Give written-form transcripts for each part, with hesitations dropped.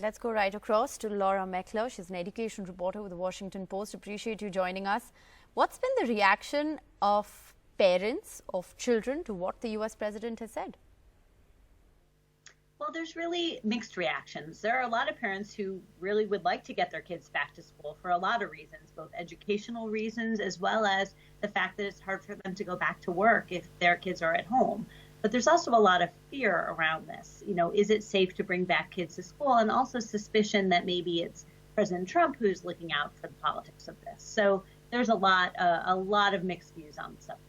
let's go right across to Laura Meckler. She's an education reporter with the Washington Post. Appreciate you joining us. What's been the reaction of parents of children to what the U.S. president has said? Well, there's really mixed reactions. There are a lot of parents who really would like to get their kids back to school for a lot of reasons, both educational reasons as well as the fact that it's hard for them to go back to work if their kids are at home. But there's also a lot of fear around this. You know, is it safe to bring back kids to school? And also suspicion that maybe it's President Trump who's looking out for the politics of this. So there's a lot of mixed views on the subject.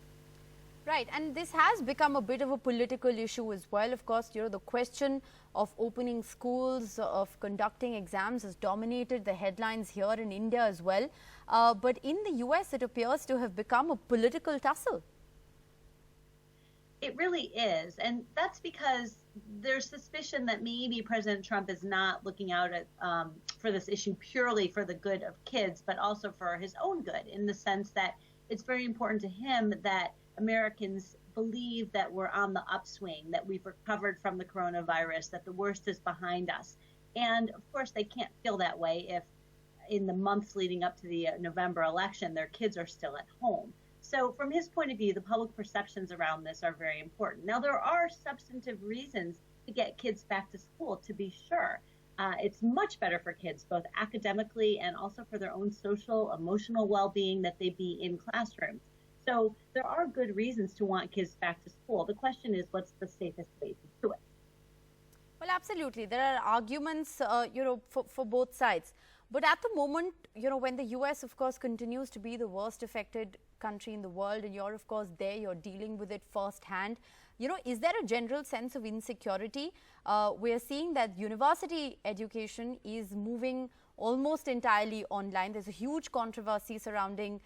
Right, and this has become a bit of a political issue as well. Of course, you know, the question of opening schools, of conducting exams has dominated the headlines here in India as well. But in the US, it appears to have become a political tussle. It really is. And that's because there's suspicion that maybe President Trump is not looking out at for this issue purely for the good of kids, but also for his own good, in the sense that it's very important to him that Americans believe that we're on the upswing, that we've recovered from the coronavirus, that the worst is behind us. And of course, they can't feel that way if in the months leading up to the November election, their kids are still at home. So from his point of view, the public perceptions around this are very important. Now, there are substantive reasons to get kids back to school, to be sure. It's much better for kids, both academically and also for their own social, emotional well-being, that they be in classrooms. So there are good reasons to want kids back to school. The question is, what's the safest way to do it? Well, absolutely. There are arguments, for both sides. But at the moment, when the U.S., of course, continues to be the worst affected country in the world, and you're, of course, there, you're dealing with it firsthand, is there a general sense of insecurity? We're seeing that university education is moving almost entirely online. There's a huge controversy surrounding,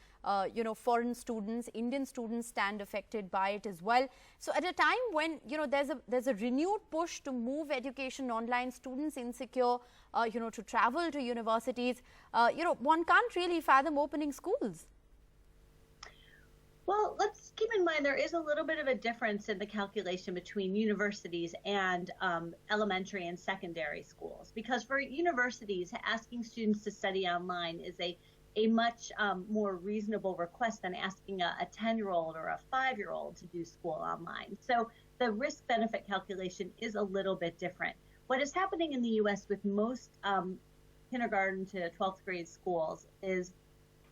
foreign students. Indian students stand affected by it as well. So at a time when, there's a renewed push to move education online, students insecure, to travel to universities, one can't really fathom opening schools. Well, let's keep in mind there is a little bit of a difference in the calculation between universities and elementary and secondary schools, because for universities, asking students to study online is a much more reasonable request than asking a 10-year-old or a 5-year-old to do school online. So the risk-benefit calculation is a little bit different. What is happening in the U.S. with most kindergarten to 12th grade schools is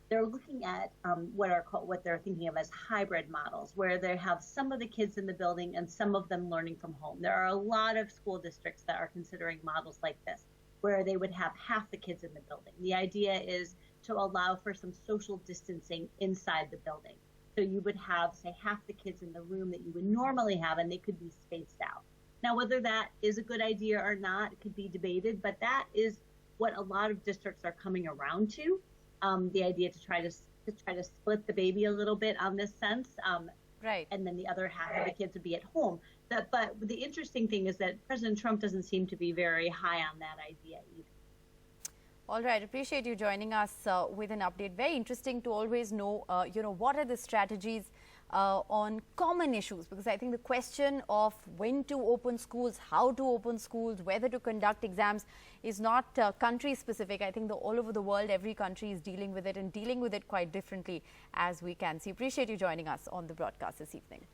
they're looking at what they're thinking of as hybrid models, where they have some of the kids in the building and some of them learning from home. There are a lot of school districts that are considering models like this, where they would have half the kids in the building. The idea is to allow for some social distancing inside the building. So you would have, say, half the kids in the room that you would normally have, and they could be spaced out. Now, whether that is a good idea or not, it could be debated, but that is what a lot of districts are coming around to. The idea to try to split the baby a little bit on this sense, right? And then the other half of the kids would be at home. But the interesting thing is that President Trump doesn't seem to be very high on that idea either. All right, appreciate you joining us with an update. Very interesting to always know, what are the strategies on common issues, because I think the question of when to open schools, how to open schools, whether to conduct exams is not country specific. I think all over the world, every country is dealing with it and dealing with it quite differently, as we can see. Appreciate you joining us on the broadcast this evening.